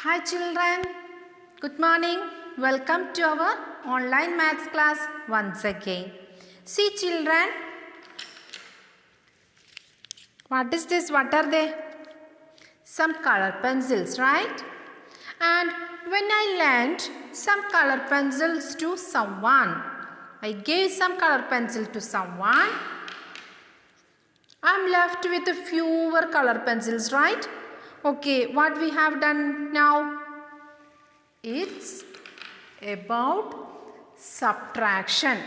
Hi children, good morning. Welcome to our online maths class once again. See children, what is this? What are they? Some color pencils, right? And when I lent some color pencils to someone, I gave some color pencil to someone, I am left with a fewer color pencils, right? Okay, what we have done now? It's about subtraction,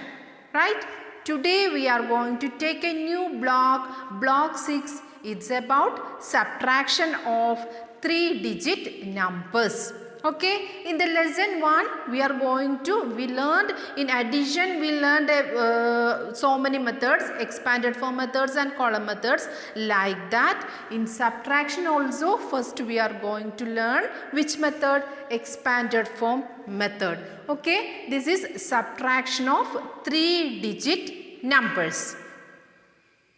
right? Today we are going to take a new block 6. It's about subtraction of 3-digit numbers. Okay, in the lesson 1 we learned in addition we learned so many methods, expanded form methods and column methods. Like that, in subtraction also first we are going to learn which method? Expanded form method. Okay, this is subtraction of 3-digit numbers.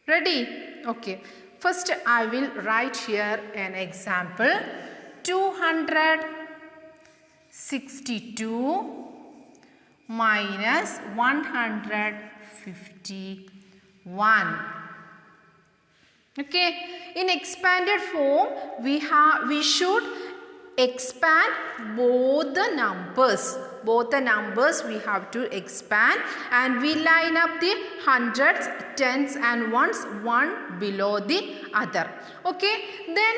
Ready? Okay, first I will write here an example. 262 minus 151. Okay, in expanded form we should expand both the numbers. Both the numbers we have to expand, and we line up the hundreds, tens and ones one below the other. Okay, then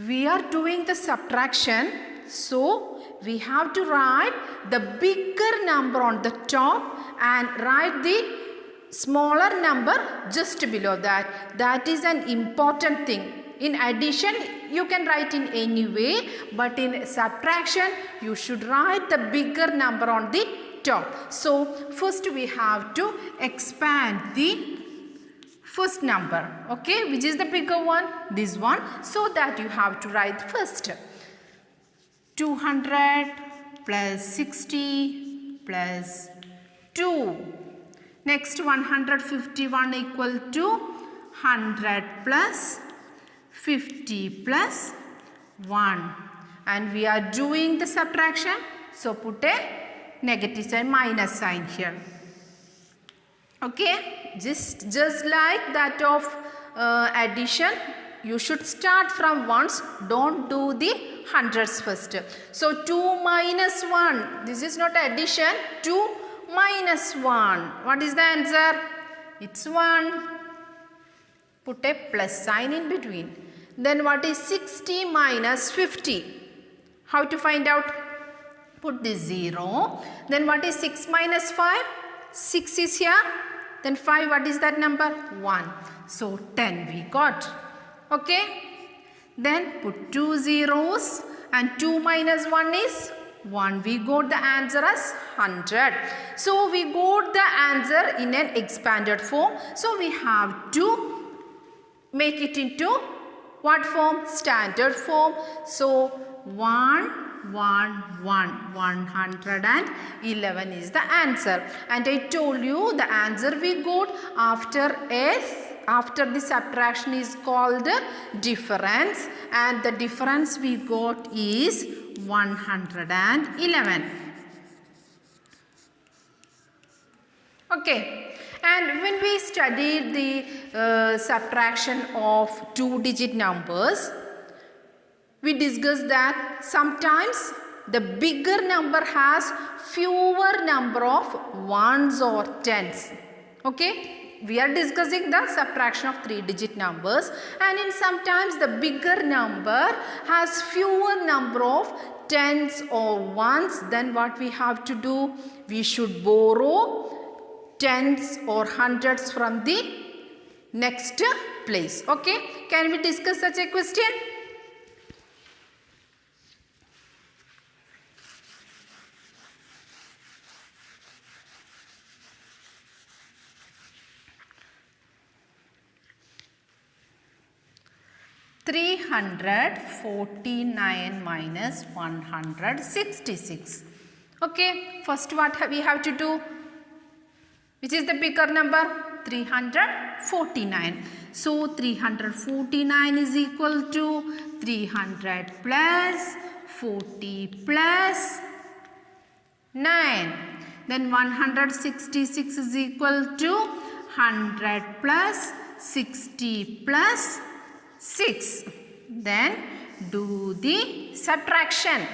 we are doing the subtraction, so we have to write the bigger number on the top and write the smaller number just below that. That is an important thing. In addition, you can write in any way, but in subtraction, you should write the bigger number on the top. So, first we have to expand the first number, okay, which is the bigger one? This one. So that you have to write first 200 plus 60 plus 2. Next 151 equal to 100 plus 50 plus 1. And we are doing the subtraction. So put a negative sign, minus sign here. Okay, just like that of addition, you should start from ones, don't do the hundreds first. So 2 minus 1, this is not addition, 2 minus 1. What is the answer? It's 1. Put a plus sign in between. Then what is 60 minus 50? How to find out? Put the 0. Then what is 6 minus 5? 6 is here. Then 5, what is that number? 1. So 10 we got. Okay. Then put 2 zeros and 2 minus 1 is 1. We got the answer as 100. So we got the answer in an expanded form. So we have to make it into what form? Standard form. So 111 is the answer. And I told you the answer we got after the subtraction is called difference, and the difference we got is 111. Okay. And when we studied the subtraction of 2-digit numbers, we discussed that sometimes the bigger number has fewer number of ones or tens. Okay, we are discussing the subtraction of 3-digit numbers, and in sometimes the bigger number has fewer number of tens or ones. Then what we have to do? We should borrow tens or hundreds from the next place. Okay, can we discuss such a question? $349 minus 166. Okay, first what we have to do? Which is the bigger number? 349. So 349 is equal to 300 plus 40 plus 9. Then 166 is equal to 100 plus 60 plus 6. Then do the subtraction.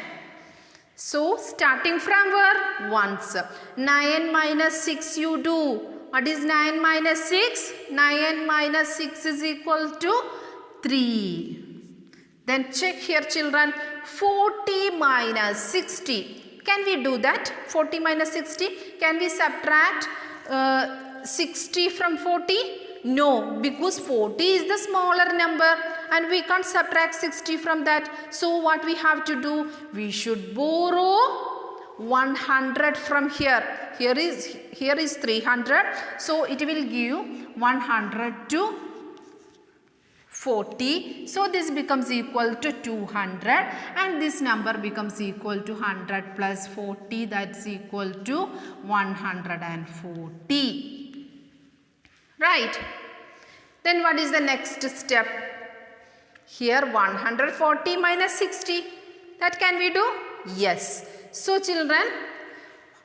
So starting from where? Ones. 9 minus 6 you do. What is 9 minus 6? 9 minus 6 is equal to 3. Then check here children. 40 minus 60. Can we do that? 40 minus 60. Can we subtract 60 from 40? No, because 40 is the smaller number and we can't subtract 60 from that. So what we have to do? We should borrow 100 from here. Here is 300. So it will give 100 to 40. So this becomes equal to 200 and this number becomes equal to 100 plus 40. That's equal to 140. Right. Then what is the next step? Here 140 minus 60. That can we do? Yes. So children,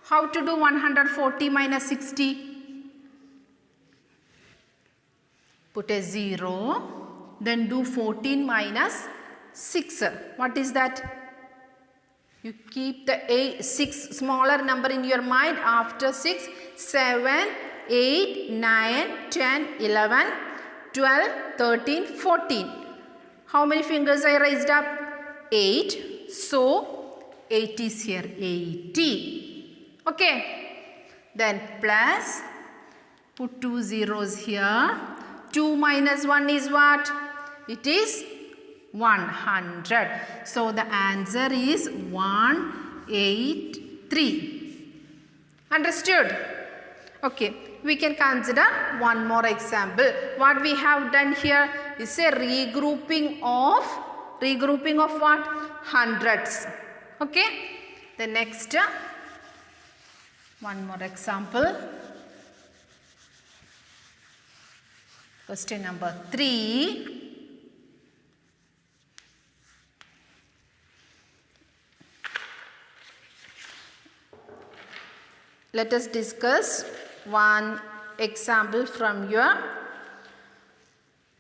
how to do 140 minus 60? Put a 0. Then do 14 minus 6. What is that? You keep the 6 smaller number in your mind. After 6, 7, 8, 9, 10, 11, 12, 13, 14. How many fingers I raised up? 8. So 8 is here. 80. Okay. Then plus. Put 2 zeros here. 2 minus 1 is what? It is 100. So the answer is 183. Understood? Okay. We can consider one more example. What we have done here is a regrouping of what? Hundreds. Okay. The next one more example. Question number 3. Let us discuss one example from your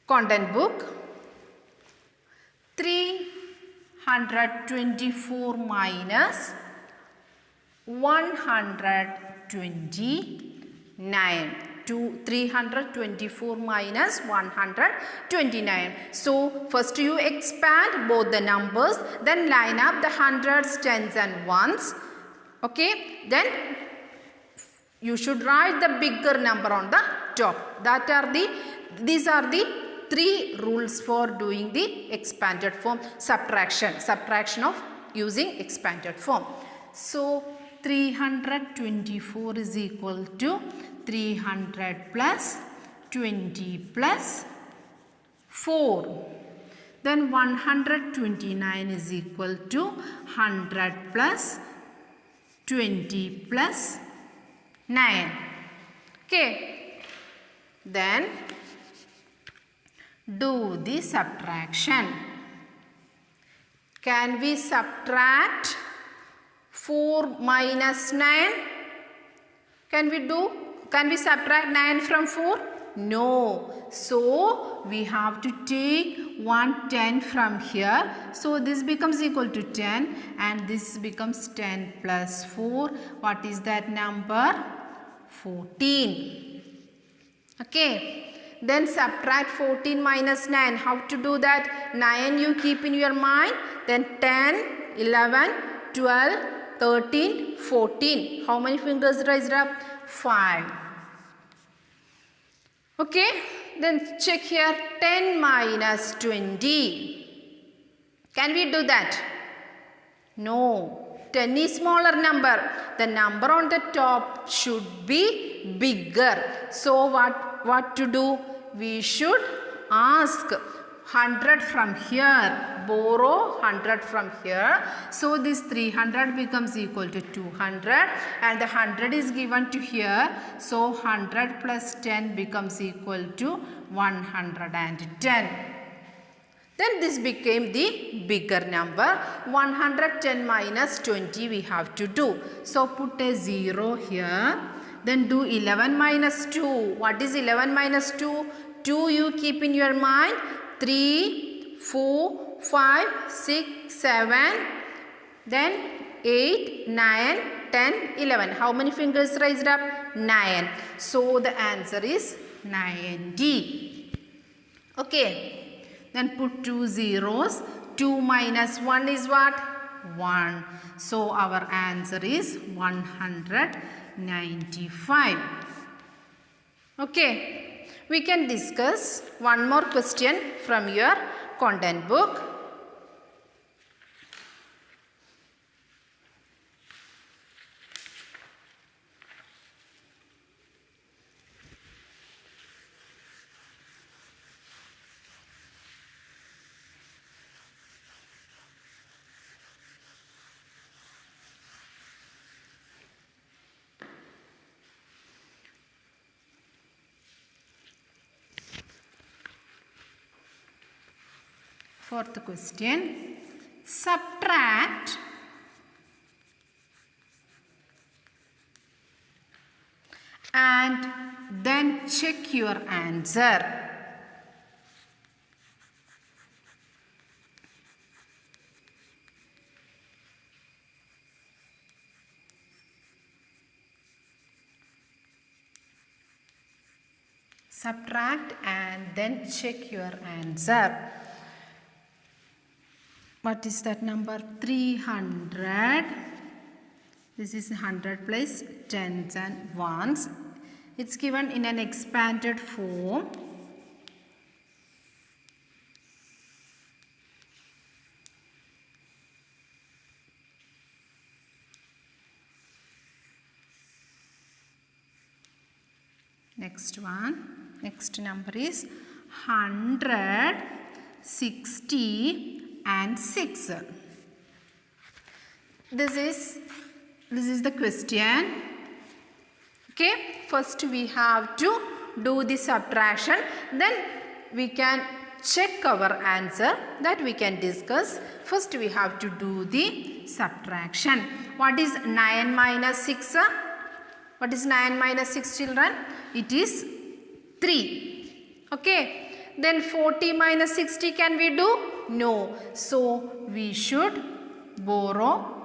content book. 324 minus 129. 324 minus 129. So first you expand both the numbers, then line up the hundreds, tens and ones. Okay, then you should write the bigger number on the top. These are the 3 rules for doing the expanded form subtraction of using expanded form. So 324 is equal to 300 plus 20 plus 4. Then 129 is equal to 100 plus 20 plus 9. Okay. Then do the subtraction. Can we subtract 4 minus 9? Can we subtract 9 from 4? No. So we have to take 110 from here. So this becomes equal to 10 and this becomes 10 plus 4. What is that number? 14. Okay. Then subtract 14 minus 9. How to do that? 9 you keep in your mind. Then 10, 11, 12, 13, 14. How many fingers raised up? 5. Okay. Then check here. 10 minus 20. Can we do that? No. 10 is smaller number. The number on the top should be bigger. So what to do? We should ask 100 from here. Borrow 100 from here. So this 300 becomes equal to 200 and the 100 is given to here. So 100 plus 10 becomes equal to 110. Then this became the bigger number. 110 minus 20 we have to do. So put a 0 here. Then do 11 minus 2. What is 11 minus 2? 2 you keep in your mind. 3, 4, 5, 6, 7. Then 8, 9, 10, 11. How many fingers raised up? 9. So the answer is 90. Okay. Then put 2 zeros. 2 minus 1 is what? 1. So our answer is 195. Okay. We can discuss one more question from your content book. Fourth question, subtract and then check your answer. Subtract and then check your answer. What is that number? 300. This is 100 plus tens and ones. It's given in an expanded form. Next one. Next number is 100, 60 and 6. This is the question. Okay, first we have to do the subtraction, then we can check our answer, that we can discuss. First we have to do the subtraction. What is 9 minus 6? What is 9 minus 6, children? It is 3. Okay. Then 40 minus 60 can we do? No. So we should borrow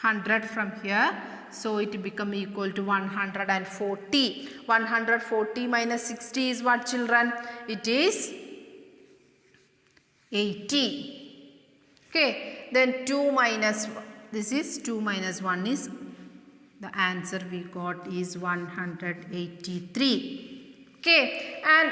100 from here. So it become equal to 140. 140 minus 60 is what, children? It is 80. Okay. Then 2 minus, this is 2 minus 1 is, the answer we got is 183. Okay. And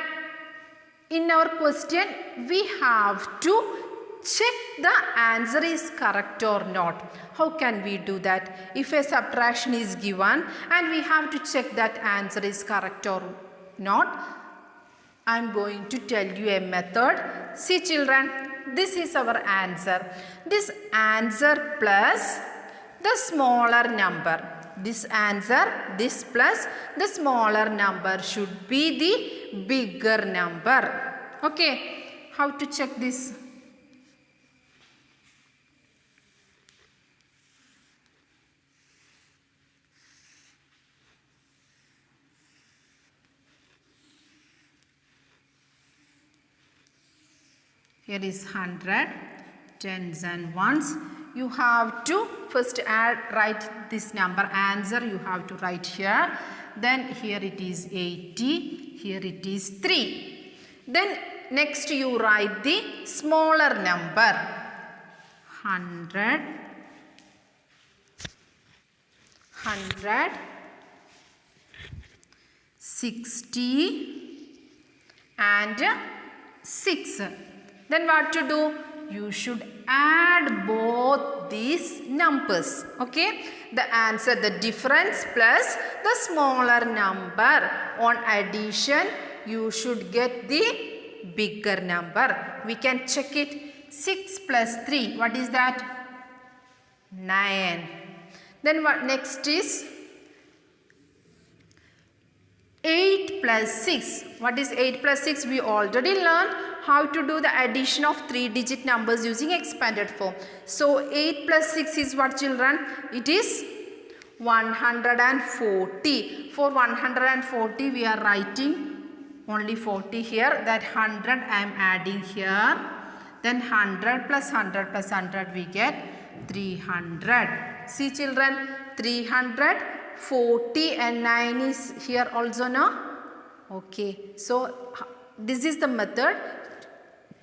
in our question, we have to check the answer is correct or not. How can we do that? If a subtraction is given and we have to check that answer is correct or not, I am going to tell you a method. See, children, this is our answer. This answer plus the smaller number. This answer, this plus the smaller number should be the bigger number. Okay, how to check this? Here is 100, tens and ones. You have to first write this number answer. You have to write here. Then here it is 80. Here it is 3. Then next you write the smaller number. 100, 60 and 6. Then what to do? You should add both these numbers. Okay. The answer, the difference plus the smaller number. On addition, you should get the bigger number. We can check it. 6 plus 3. What is that? 9. Then what next is 8 plus 6. What is 8 plus 6? We already learned how to do the addition of 3-digit numbers using expanded form. So 8 plus 6 is what, children? It is 140. For 140 we are writing only 40 here. That 100 I am adding here. Then 100 plus 100 plus 100 we get 300. See, children, 300, 40 and 9 is here also, no? Okay. So this is the method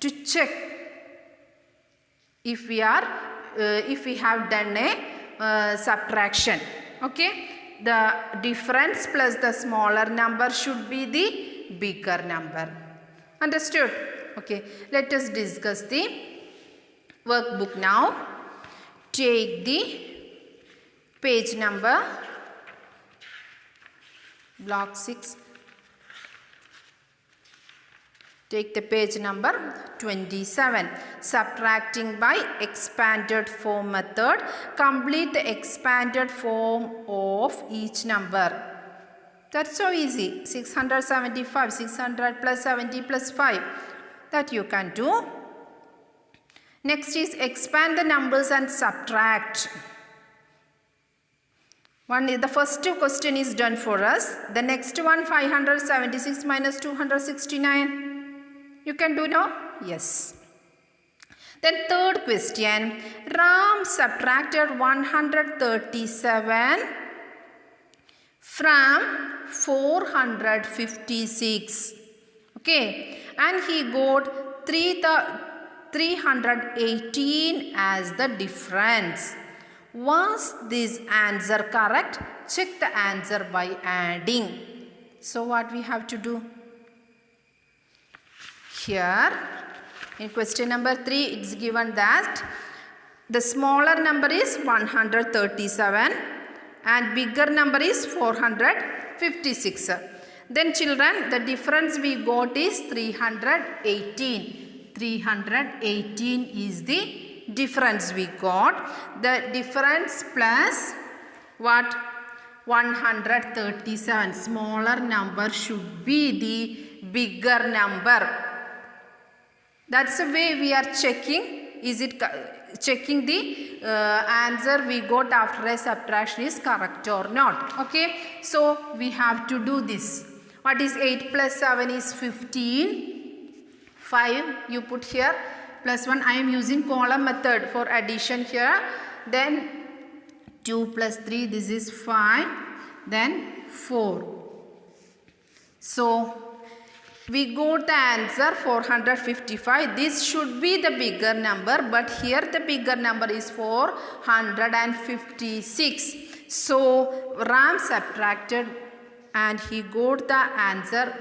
to check if we have done a subtraction. Okay. The difference plus the smaller number should be the bigger number. Understood? Okay. Let us discuss the workbook now. Take the page number, block 6. Take the page number 27. Subtracting by expanded form method. Complete the expanded form of each number. That's so easy. 675, 600 plus 70 plus 5. That you can do. Next is expand the numbers and subtract. The first question is done for us. The next one, 576 minus 269. You can do now? Yes. Then third question. Ram subtracted 137 from 456. Okay. And he got 318 as the difference. Was this answer correct? Check the answer by adding. So what we have to do? Here in question number 3 it's given that the smaller number is 137 and bigger number is 456. Then children, the difference we got is 318. 318 is the difference we got. The difference plus what? 137. Smaller number should be the bigger number. That's the way we are checking. Is it checking the answer we got after a subtraction is correct or not? Okay. So we have to do this. What is 8 plus 7 is 15. 5 you put here plus 1. I am using column method for addition here. Then 2 plus 3, this is 5. Then 4. So we got the answer 455. This should be the bigger number, but here the bigger number is 456. So Ram subtracted and he got the answer.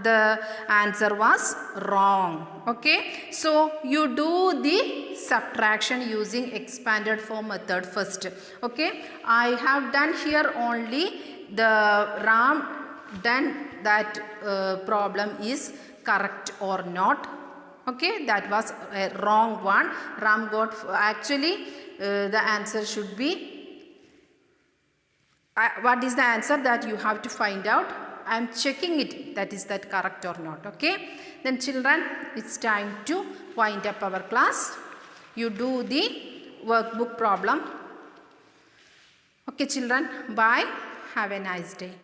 The answer was wrong. Okay. So you do the subtraction using expanded form method first. Okay. I have done here only the Ram done that problem is correct or not. Okay, that was a wrong one. Ram got actually the answer should be what is the answer that you have to find out. I am checking it, that is that correct or not. Okay, then children, it's time to wind up our class. You do the workbook problem. Okay children, bye. Have a nice day.